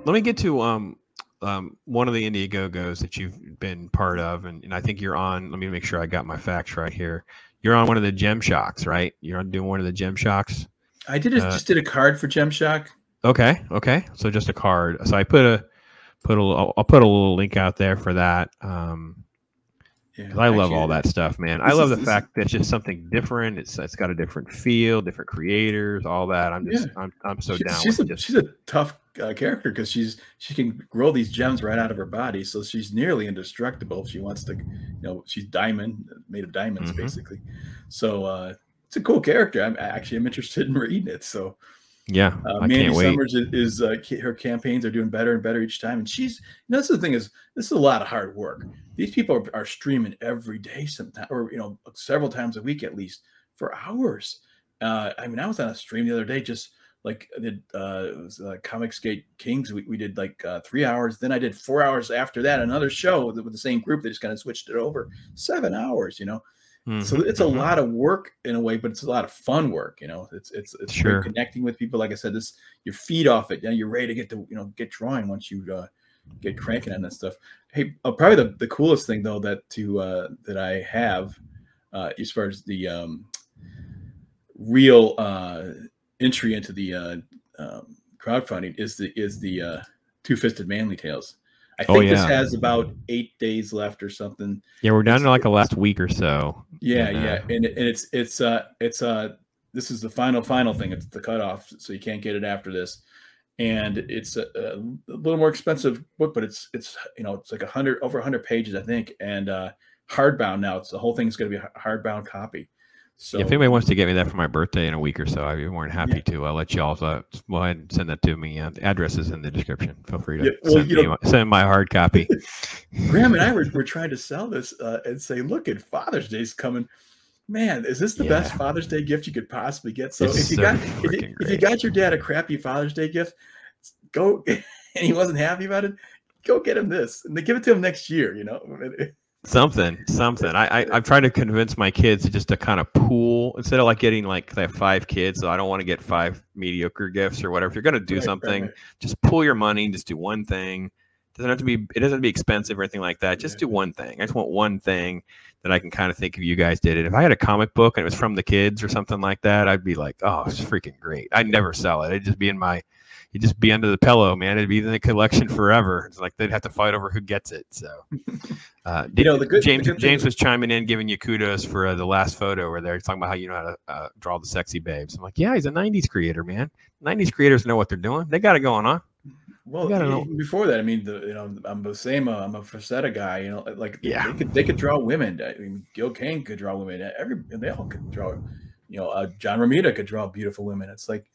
let me get to one of the Indiegogos that you've been part of, and I think you're on. Let me make sure I got my facts right here. You're on one of the GEMSHOCks, right? You're on doing one of the GEMSHOCks. I just did a card for GEMSHOCK. Okay. So just a card. So I I'll put a little link out there for that. Because I love all that stuff, man. I love the fact that it's just something different. It's got a different feel, different creators, all that. I'm so down. She's a tough character because she can grow these gems right out of her body, so she's nearly indestructible if she wants to. She's made of diamonds, basically. So it's a cool character. I'm interested in reading it. So yeah, Mandy Summers is her campaigns are doing better and better each time, and she's. That's the thing is, this is a lot of hard work. These people are streaming every day, sometimes, or several times a week at least, for hours. I was on a stream the other day, just like I did. It was Comicsgate Kings. We did like 3 hours. Then I did 4 hours after that. Another show with the same group. They just kind of switched it over. 7 hours. So it's a lot of work in a way, but it's a lot of fun work. It's sure. Connecting with people. Like I said, you feed off it. You're ready to get drawing once you get cranking on that stuff. Hey, probably the coolest thing though that I have as far as the real entry into the crowdfunding is the two-fisted Manly Tales. I think this has about 8 days left or something. Yeah, we're down to like the last week or so. Yeah, and it's this is the final thing. It's the cutoff, so you can't get it after this. And it's a little more expensive book, but it's like over 100 pages, I think, and hardbound now. The whole thing's going to be a hardbound copy. So if anybody wants to get me that for my birthday in a week or so, I'd be more than happy to. I'll let y'all go ahead and send that to me. The address is in the description. Feel free to send my hard copy. Graham and I were trying to sell this and say, look, Father's Day's coming. Man, is this the best Father's Day gift you could possibly get? So if you got your dad a crappy Father's Day gift, go and he wasn't happy about it, go get him this, and they give it to him next year. Something. I've tried to convince my kids to kind of pool instead of like getting like they have 5 kids, so I don't want to get 5 mediocre gifts or whatever. If you're gonna do something, just pool your money, just do one thing. It doesn't have to be expensive or anything like that. Just do one thing. I just want one thing that I can kind of think of you guys did it. If I had a comic book and it was from the kids or something like that, I'd be like, oh, it's freaking great. I'd never sell it. It'd just be it'd just be under the pillow, man. It'd be in the collection forever. It's like they'd have to fight over who gets it. So James was chiming in, giving you kudos for the last photo where they're talking about how you know how to draw the sexy babes. I'm like, yeah, he's a 90s creator, man. 90s creators know what they're doing. They got it going on. Well, before that, I mean, I'm the same. I'm a Facetta guy. They could draw women. I mean, Gil Kane could draw women. They all could draw. John Romita could draw beautiful women. It's like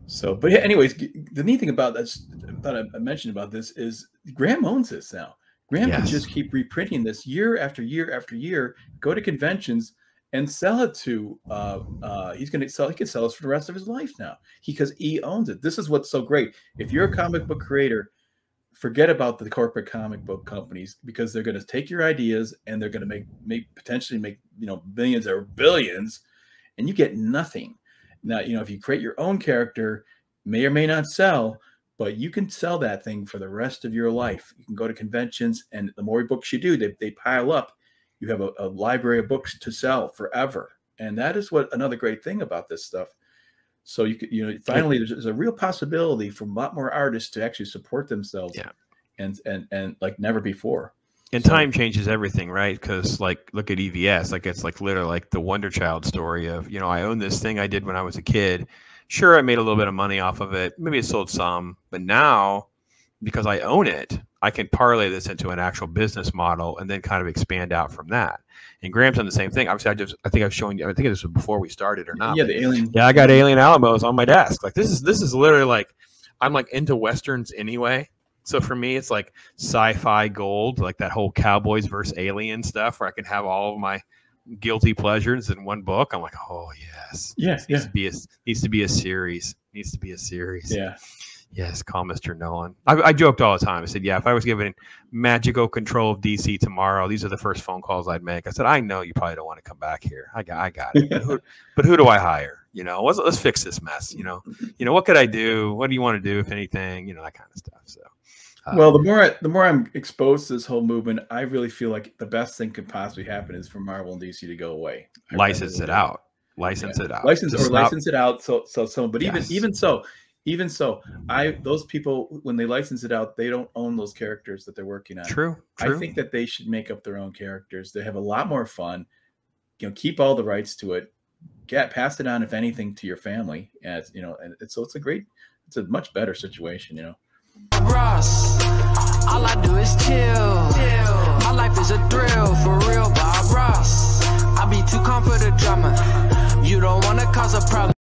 so. But yeah, anyways, the neat thing about that, I thought I mentioned about this is Graham owns this now. Graham can just keep reprinting this year after year after year. Go to conventions and sell it to he can sell it for the rest of his life now because he owns it. This is what's so great. If you're a comic book creator, forget about the corporate comic book companies because they're going to take your ideas and they're going to potentially make millions or billions, and you get nothing. Now if you create your own character, may or may not sell, but you can sell that thing for the rest of your life. You can go to conventions, and the more books you do, they pile up. You have a library of books to sell forever. And that is what another great thing about this stuff. So finally there's a real possibility for a lot more artists to actually support themselves and like never before. And time changes everything, right? Because like look at EVS, like it's like literally like the Wonder Child story of, I own this thing I did when I was a kid. Sure, I made a little bit of money off of it. Maybe it sold some, but now because I own it, I can parlay this into an actual business model and then kind of expand out from that. And Graham's done the same thing. Obviously, I think I was showing you. I think this was before we started or not. Yeah, the Alien. Yeah, I got Alien Alamos on my desk. Like this is literally like I'm like into westerns anyway. So for me, it's like sci-fi gold, like that whole Cowboys versus Alien stuff, where I can have all of my guilty pleasures in one book. I'm like, oh yes, needs to be a series. Yeah. Yes, call Mr. Nolan. I joked all the time. I said, yeah, if I was given magical control of DC tomorrow, these are the first phone calls I'd make. I said, I know you probably don't want to come back here. I got it. But who do I hire? You know, let's fix this mess. You know, what could I do? What do you want to do, if anything? You know, that kind of stuff. So, well, the more I'm exposed to this whole movement, I really feel like the best thing could possibly happen is for Marvel and DC to go away. License it out. License it out. License it out. So, but even so, those people, when they license it out, they don't own those characters that they're working on. True. I think that they should make up their own characters. They have a lot more fun. You know, keep all the rights to it. Pass it on, if anything, to your family. As you know, and it's a much better situation. You know. Ross, all I do is chill. My life is a thrill, for real, Bob Ross. I be too calm for the drama. You don't wanna cause a problem.